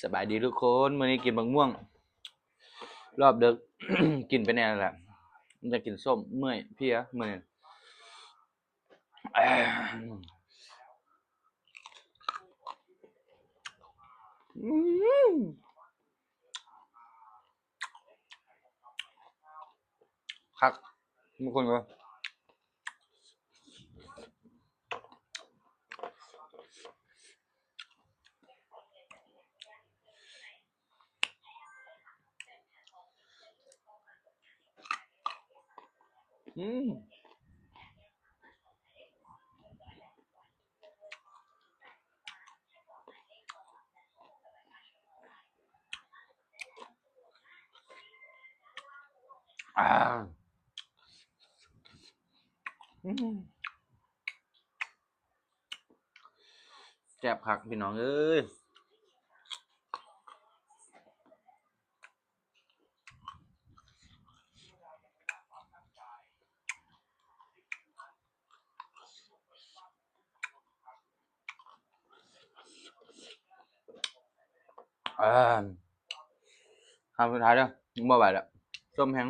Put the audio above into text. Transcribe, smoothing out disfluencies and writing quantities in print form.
สบายดีทุกคนมื้อนี้กินมะม่วงรอบดึก กินไปแน่แหละมันจะกินส้มเมื่อยเพลียมื้อนี้เอ้ยอืมคักบางคนก็อืมอ่าอืมแซ่บคักพี่น้องเอ้ยอ่าคำสุดท้ายเด้อบ่ไหวแล้วส้มแห้ง